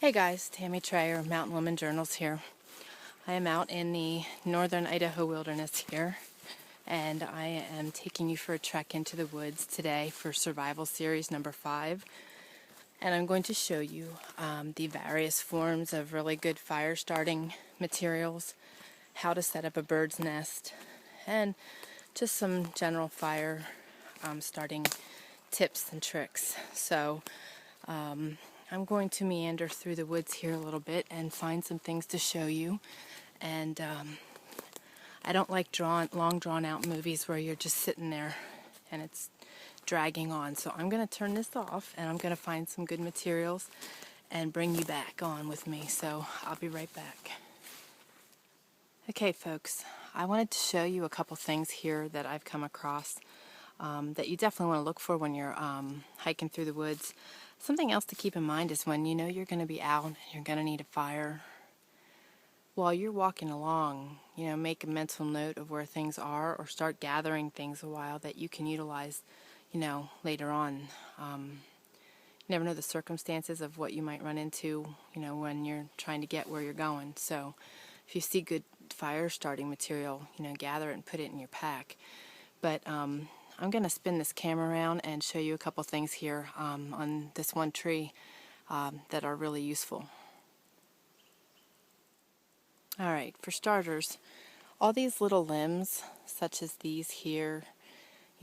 Hey guys, Tammy Trayer, Mountain Woman Journals here. I am out in the northern Idaho wilderness here, and I am taking you for a trek into the woods today for Survival Series number 5. And I'm going to show you the various forms of really good fire starting materials, how to set up a bird's nest, and just some general fire starting tips and tricks. So I'm going to meander through the woods here a little bit and find some things to show you. And I don't like long drawn out movies where you're just sitting there and it's dragging on. So I'm going to turn this off and I'm going to find some good materials and bring you back on with me. So I'll be right back. Okay folks, I wanted to show you a couple things here that I've come across that you definitely want to look for when you're hiking through the woods. Something else to keep in mind is when you know you're going to be out and you're going to need a fire, while you're walking along, make a mental note of where things are or start gathering things a while that you can utilize, later on. You never know the circumstances of what you might run into, when you're trying to get where you're going. So if you see good fire starting material, gather it and put it in your pack. But I'm going to spin this camera around and show you a couple things here on this one tree that are really useful. Alright, for starters, all these little limbs, such as these here,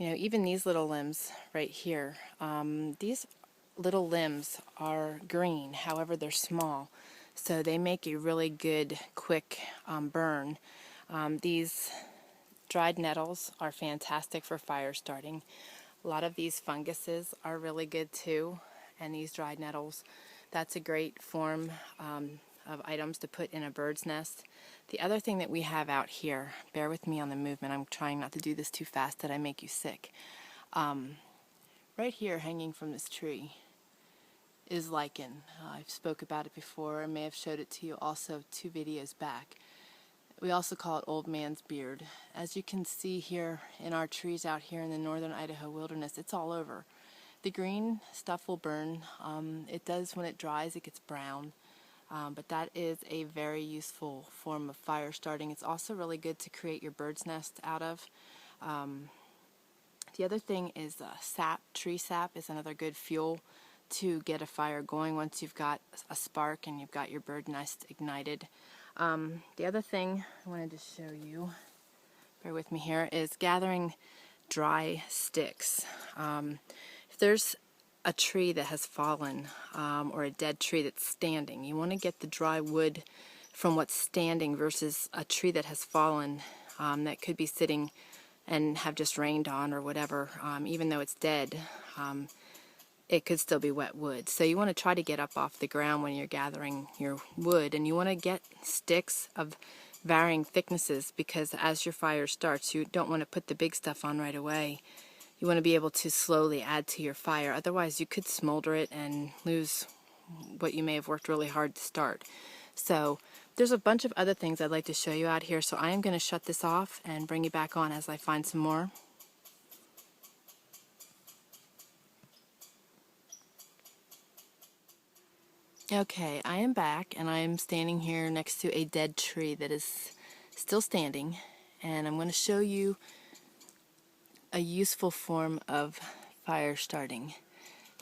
even these little limbs right here, these little limbs are green, however they're small, so they make a really good, quick burn. These dried nettles are fantastic for fire starting. A lot of these funguses are really good too, and these dried nettles, that's a great form of items to put in a bird's nest. The other thing that we have out here, bear with me on the movement, I'm trying not to do this too fast that I make you sick. Right here hanging from this tree is lichen. I've spoke about it before. I may have showed it to you also 2 videos back. We also call it old man's beard. As you can see here in our trees out here in the northern Idaho wilderness, it's all over. The green stuff will burn. It does when it dries, it gets brown. But that is a very useful form of fire starting. It's also really good to create your bird's nest out of. The other thing is sap. Tree sap is another good fuel to get a fire going once you've got a spark and you've got your bird nest ignited. The other thing I wanted to show you, bear with me here, is gathering dry sticks. If there's a tree that has fallen or a dead tree that's standing, you want to get the dry wood from what's standing versus a tree that has fallen that could be sitting and have just rained on or whatever. Even though it's dead, it could still be wet wood. So you want to try to get up off the ground when you're gathering your wood, and you want to get sticks of varying thicknesses, because as your fire starts, you don't want to put the big stuff on right away. You want to be able to slowly add to your fire, otherwise you could smolder it and lose what you may have worked really hard to start. So there's a bunch of other things I'd like to show you out here, so I am going to shut this off and bring you back on as I find some more. Okay, I am back, and I am standing here next to a dead tree that is still standing, and I'm going to show you a useful form of fire starting.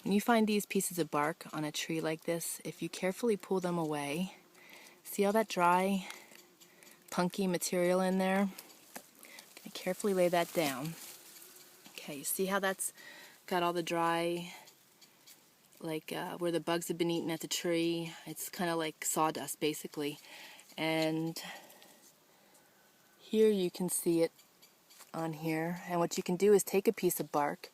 When you find these pieces of bark on a tree like this, if you carefully pull them away, see all that dry, punky material in there? I'm going to carefully lay that down. Okay, you see how that's got all the dry, like where the bugs have been eaten at the tree? It's kind of like sawdust basically. And here you can see it on here, and what you can do is take a piece of bark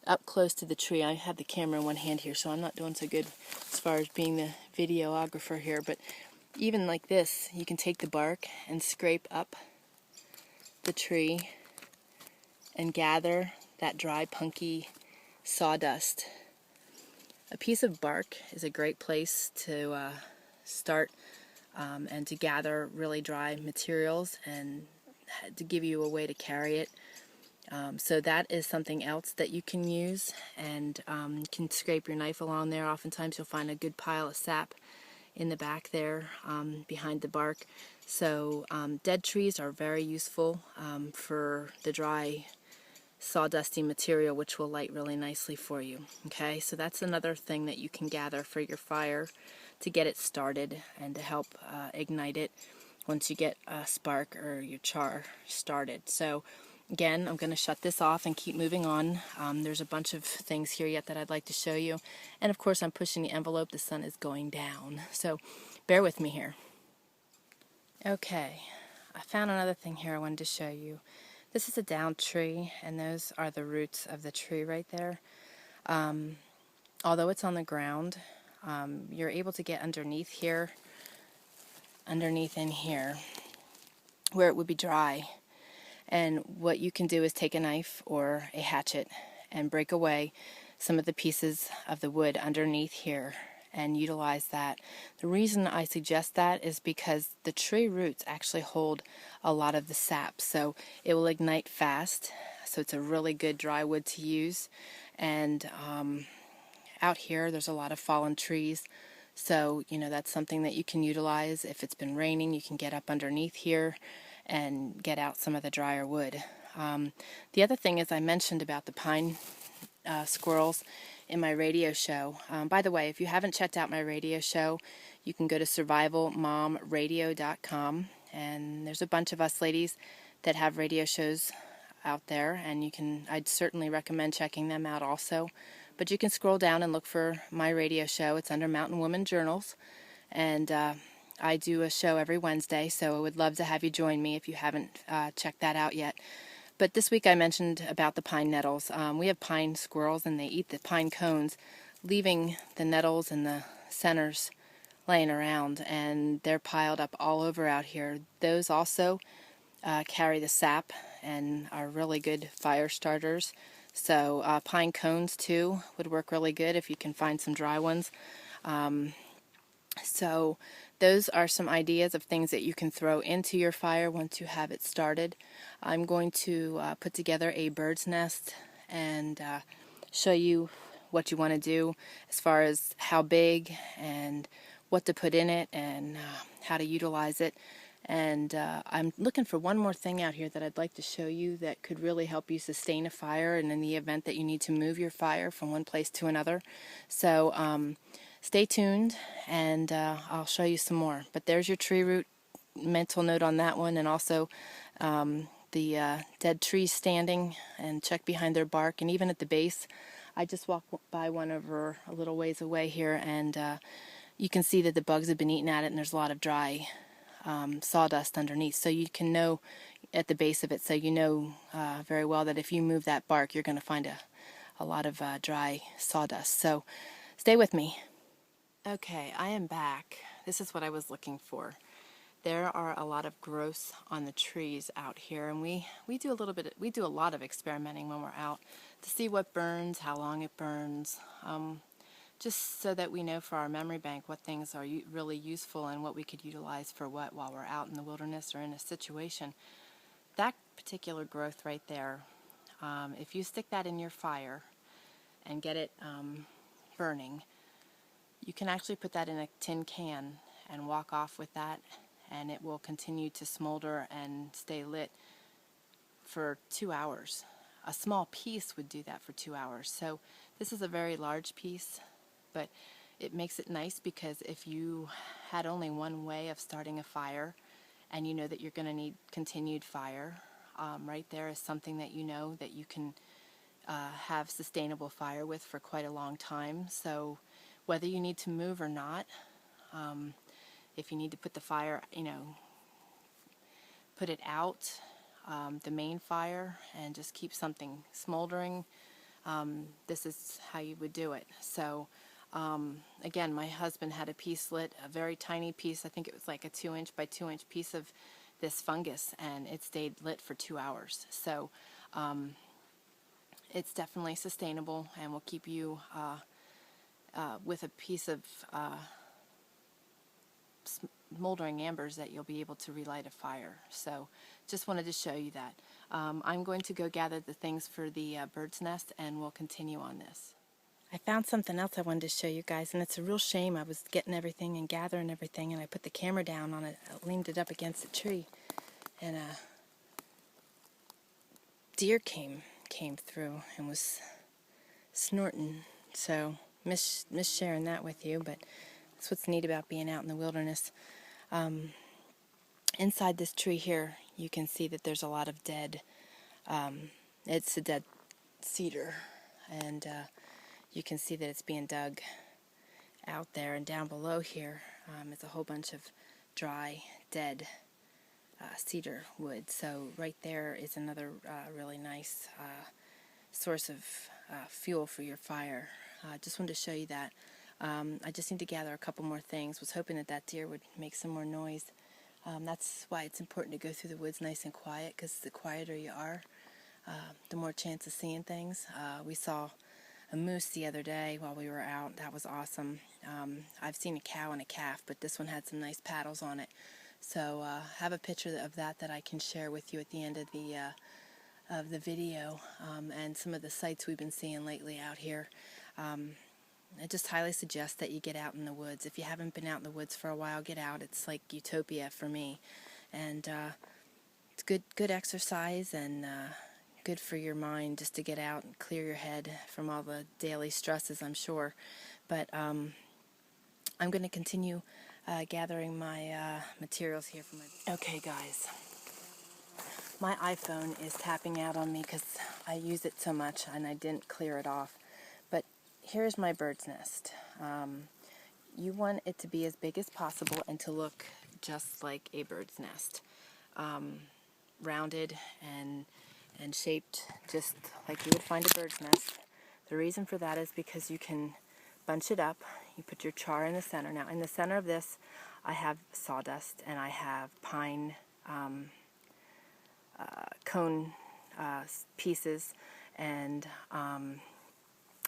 up close to the tree. I have the camera in one hand here, so I'm not doing so good as far as being the videographer here, but even like this, you can take the bark and scrape up the tree and gather that dry, punky sawdust. A piece of bark is a great place to start and to gather really dry materials and to give you a way to carry it. So that is something else that you can use, and you can scrape your knife along there. Oftentimes you'll find a good pile of sap in the back there behind the bark. So dead trees are very useful for the dry sawdusty material, which will light really nicely for you. Okay, so that's another thing that you can gather for your fire to get it started and to help ignite it once you get a spark or your char started. So again, I'm going to shut this off and keep moving on. There's a bunch of things here yet that I'd like to show you. And of course, I'm pushing the envelope. The sun is going down. So bear with me here. Okay, I found another thing here I wanted to show you. This is a downed tree, and those are the roots of the tree right there. Although it's on the ground, you're able to get underneath here, underneath in here, where it would be dry. And what you can do is take a knife or a hatchet and break away some of the pieces of the wood underneath here and utilize that. The reason I suggest that is because the tree roots actually hold a lot of the sap, so it will ignite fast. So it's a really good dry wood to use. And out here there's a lot of fallen trees, so that's something that you can utilize. If it's been raining, you can get up underneath here and get out some of the drier wood. The other thing is, I mentioned about the pine squirrels in my radio show. By the way, if you haven't checked out my radio show, you can go to survivalmomradio.com, and there's a bunch of us ladies that have radio shows out there, and I'd certainly recommend checking them out also. But you can scroll down and look for my radio show. It's under Mountain Woman Journals, and I do a show every Wednesday, so I would love to have you join me if you haven't checked that out yet. But this week I mentioned about the pine nettles. We have pine squirrels, and they eat the pine cones, leaving the nettles and the centers laying around, and they're piled up all over out here. Those also carry the sap and are really good fire starters. So pine cones too would work really good if you can find some dry ones. So those are some ideas of things that you can throw into your fire once you have it started. I'm going to put together a bird's nest and show you what you want to do as far as how big and what to put in it and how to utilize it. And I'm looking for one more thing out here that I'd like to show you that could really help you sustain a fire, and in the event that you need to move your fire from one place to another. So stay tuned, and I'll show you some more. But there's your tree root mental note on that one, and also the dead trees standing, and check behind their bark. And even at the base, I just walked by one over a little ways away here, and you can see that the bugs have been eating at it, and there's a lot of dry sawdust underneath. So you can know at the base of it, so you know very well that if you move that bark, you're going to find a lot of dry sawdust. So stay with me. Okay, I am back. This is what I was looking for. There are a lot of growths on the trees out here, and we do a lot of experimenting when we're out to see what burns, how long it burns, just so that we know for our memory bank what things are really useful and what we could utilize for what while we're out in the wilderness or in a situation. That particular growth right there, if you stick that in your fire and get it burning, you can actually put that in a tin can and walk off with that, and it will continue to smolder and stay lit for 2 hours. A small piece would do that for 2 hours. So this is a very large piece, but it makes it nice because if you had only one way of starting a fire and you know that you're going to need continued fire, right there is something that you know that you can have sustainable fire with for quite a long time. So whether you need to move or not, if you need to put the fire, put it out, the main fire, and just keep something smoldering, this is how you would do it. So again, my husband had a piece lit, a very tiny piece. I think it was like a 2-inch by 2-inch piece of this fungus, and it stayed lit for 2 hours. So it's definitely sustainable and will keep you with a piece of smoldering embers that you'll be able to relight a fire. So just wanted to show you that. I'm going to go gather the things for the bird's nest, and we'll continue on this. I found something else I wanted to show you guys, and it's a real shame. I was getting everything and gathering everything, and I put the camera down on it, I leaned it up against the tree, and a deer came through and was snorting. So miss sharing that with you, but that's what's neat about being out in the wilderness. Inside this tree here, you can see that there's a lot of dead, it's a dead cedar, and you can see that it's being dug out there. And down below here is a whole bunch of dry, dead cedar wood. So right there is another really nice source of fuel for your fire. Just wanted to show you that. I just need to gather a couple more things. Was hoping that deer would make some more noise. That's why it's important to go through the woods nice and quiet, because the quieter you are, the more chance of seeing things. We saw a moose the other day while we were out. That was awesome. I've seen a cow and a calf, but this one had some nice paddles on it. So have a picture of that I can share with you at the end of the video, and some of the sights we've been seeing lately out here. I just highly suggest that you get out in the woods. If you haven't been out in the woods for a while, get out. It's like utopia for me. And it's good exercise, and good for your mind just to get out and clear your head from all the daily stresses, I'm sure. But I'm going to continue gathering my materials here for my... Okay, guys. My iPhone is tapping out on me because I use it so much and I didn't clear it off. But here's my bird's nest. You want it to be as big as possible and to look just like a bird's nest. Rounded and shaped just like you would find a bird's nest. The reason for that is because you can bunch it up. You put your char in the center. Now in the center of this I have sawdust and I have pine cone pieces, and I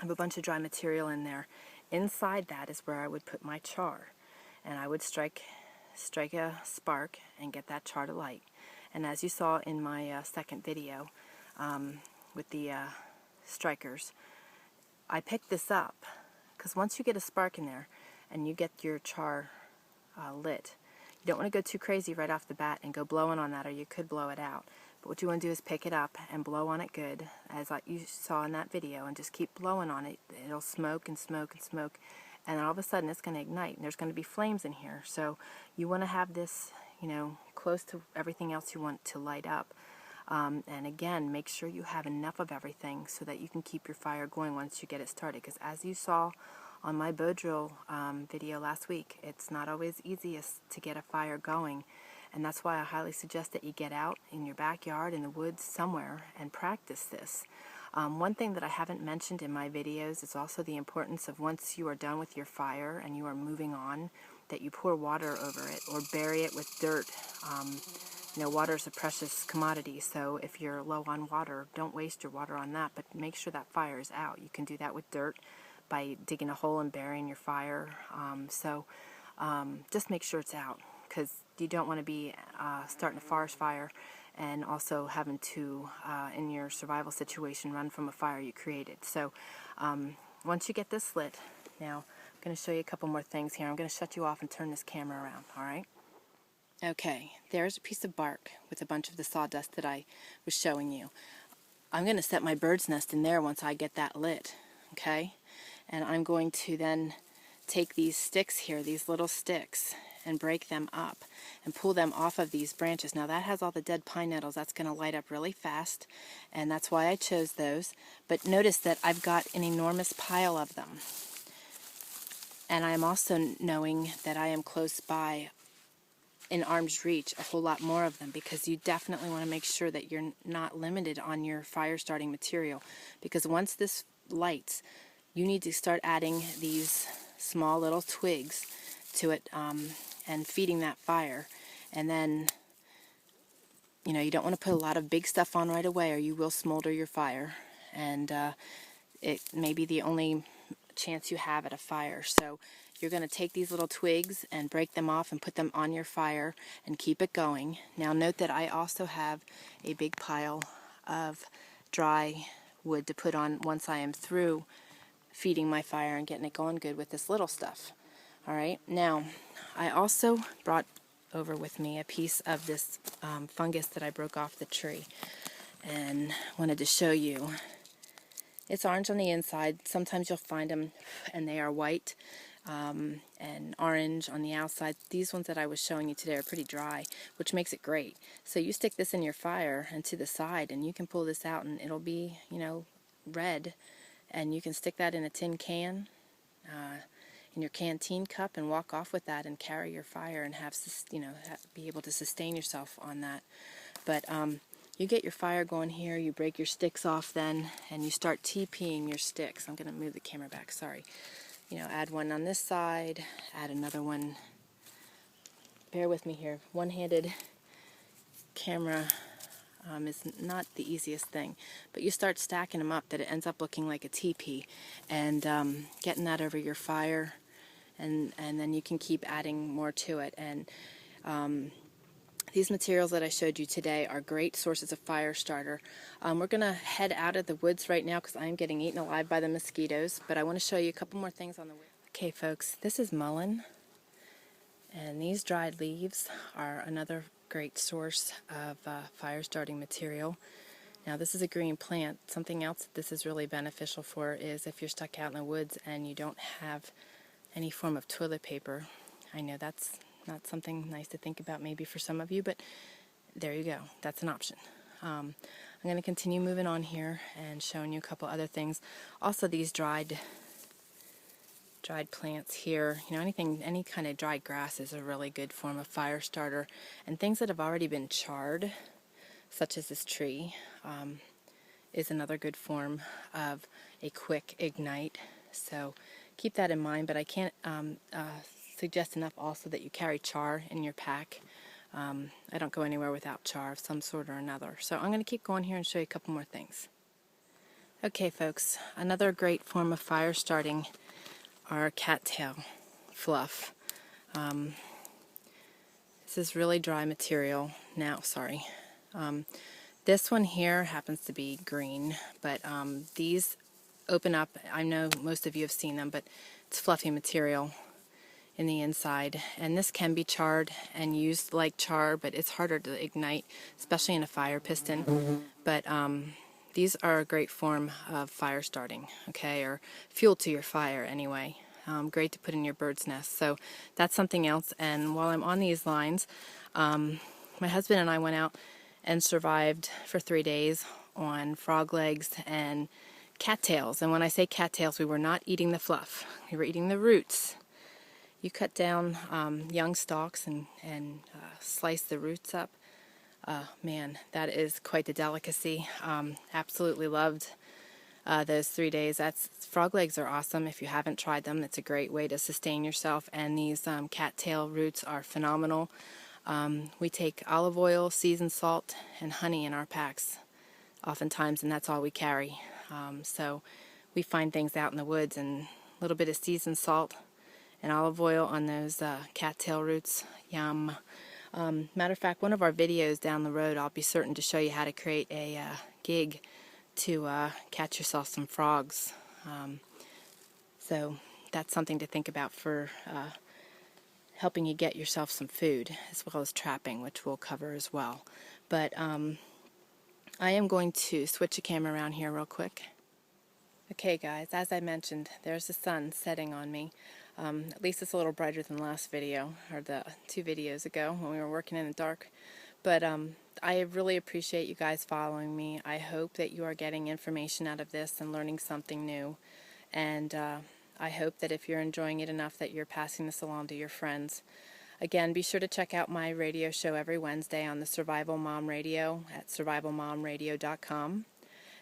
have a bunch of dry material in there. Inside that is where I would put my char, and I would strike a spark and get that char to light. And as you saw in my second video with the strikers, I picked this up because once you get a spark in there and you get your char lit, you don't want to go too crazy right off the bat and go blowing on that, or you could blow it out. But what you want to do is pick it up and blow on it good, as like you saw in that video, and just keep blowing on it. It'll smoke and smoke and smoke, and then all of a sudden it's going to ignite, and there's going to be flames in here. So you want to have this, close to everything else you want to light up. And again, make sure you have enough of everything so that you can keep your fire going once you get it started. Because as you saw on my bow drill video last week, it's not always easiest to get a fire going. And that's why I highly suggest that you get out in your backyard, in the woods somewhere, and practice this. One thing that I haven't mentioned in my videos is also the importance of, once you are done with your fire and you are moving on, that you pour water over it or bury it with dirt. Water is a precious commodity, so if you're low on water, don't waste your water on that, but make sure that fire is out. You can do that with dirt by digging a hole and burying your fire. Just make sure it's out, because you don't want to be starting a forest fire and also having to, in your survival situation, run from a fire you created. So once you get this lit, now I'm going to show you a couple more things here. I'm going to shut you off and turn this camera around, all right? Okay, there's a piece of bark with a bunch of the sawdust that I was showing you. I'm going to set my bird's nest in there once I get that lit, okay? And I'm going to then take these sticks here, these little sticks, and break them up and pull them off of these branches. Now that has all the dead pine nettles. That's going to light up really fast, and that's why I chose those. But notice that I've got an enormous pile of them. And I'm also knowing that I am close by, in arm's reach, a whole lot more of them, because you definitely want to make sure that you're not limited on your fire starting material, because once this lights, you need to start adding these small little twigs to it and feeding that fire. And then you don't want to put a lot of big stuff on right away, or you will smolder your fire, and it may be the only chance you have at a fire. So you're going to take these little twigs and break them off and put them on your fire and keep it going. Now note that I also have a big pile of dry wood to put on once I am through feeding my fire and getting it going good with this little stuff. Alright, now I also brought over with me a piece of this fungus that I broke off the tree and wanted to show you. It's orange on the inside. Sometimes you'll find them and they are white and orange on the outside. These ones that I was showing you today are pretty dry, which makes it great. So you stick this in your fire and to the side, and you can pull this out and it'll be, you know, red, and you can stick that in a tin can in your canteen cup and walk off with that and carry your fire and have, you know, be able to sustain yourself on that. But you get your fire going here, you break your sticks off then, and you start TPing your sticks. I'm going to move the camera back, sorry. You know, add one on this side, add another one. Bear with me here. One-handed camera is not the easiest thing, but you start stacking them up that it ends up looking like a teepee, and getting that over your fire, and then you can keep adding more to it. And these materials that I showed you today are great sources of fire starter. We're going to head out of the woods right now because I am getting eaten alive by the mosquitoes, but I want to show you a couple more things on the way. Okay folks, this is mullein, and these dried leaves are another great source of fire starting material. Now this is a green plant. Something else that this is really beneficial for is if you're stuck out in the woods and you don't have any form of toilet paper. I know that's not something nice to think about maybe for some of you, but there you go. That's an option. I'm going to continue moving on here and showing you a couple other things. Also, these dried plants here, you know, any kind of dried grass is a really good form of fire starter. And things that have already been charred, such as this tree, is another good form of a quick ignite. So keep that in mind, but I can't suggest enough also that you carry char in your pack. I don't go anywhere without char of some sort or another. So I'm going to keep going here and show you a couple more things. Okay folks, another great form of fire starting are cattail fluff. This is really dry material. Now, sorry. This one here happens to be green, but these open up. I know most of you have seen them, but it's fluffy material in the inside, and this can be charred and used like char, but it's harder to ignite, especially in a fire piston. But these are a great form of fire starting, okay, or fuel to your fire anyway. Great to put in your bird's nest. So that's something else. And while I'm on these lines, my husband and I went out and survived for 3 days on frog legs and cattails. And when I say cattails, we were not eating the fluff. We were eating the roots. You cut down young stalks and slice the roots up. Man, that is quite the delicacy. Absolutely loved those 3 days. Frog legs are awesome. If you haven't tried them, it's a great way to sustain yourself. And these cattail roots are phenomenal. We take olive oil, seasoned salt, and honey in our packs oftentimes, and that's all we carry. So we find things out in the woods, and a little bit of seasoned salt and olive oil on those cattail roots. Yum. Matter of fact, one of our videos down the road, I'll be certain to show you how to create a gig to catch yourself some frogs. So that's something to think about for helping you get yourself some food, as well as trapping, which we'll cover as well. But I am going to switch the camera around here real quick. Okay guys, as I mentioned, there's the sun setting on me. At least it's a little brighter than the last video, or the 2 videos ago when we were working in the dark. But I really appreciate you guys following me. I hope that you are getting information out of this and learning something new. And I hope that if you're enjoying it enough that you're passing this along to your friends. Again, be sure to check out my radio show every Wednesday on the Survival Mom Radio at survivalmomradio.com.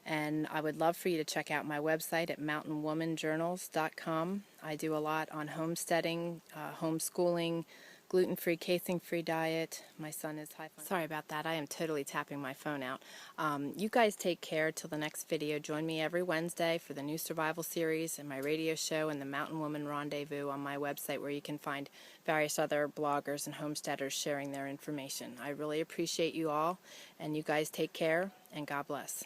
And I would love for you to check out my website at mountainwomanjournals.com. I do a lot on homesteading, homeschooling, gluten-free, casing-free diet. My son is high. Sorry about that. I am totally tapping my phone out. You guys take care till the next video. Join me every Wednesday for the new Survival Series and my radio show and the Mountain Woman Rendezvous on my website, where you can find various other bloggers and homesteaders sharing their information. I really appreciate you all, and you guys take care, and God bless.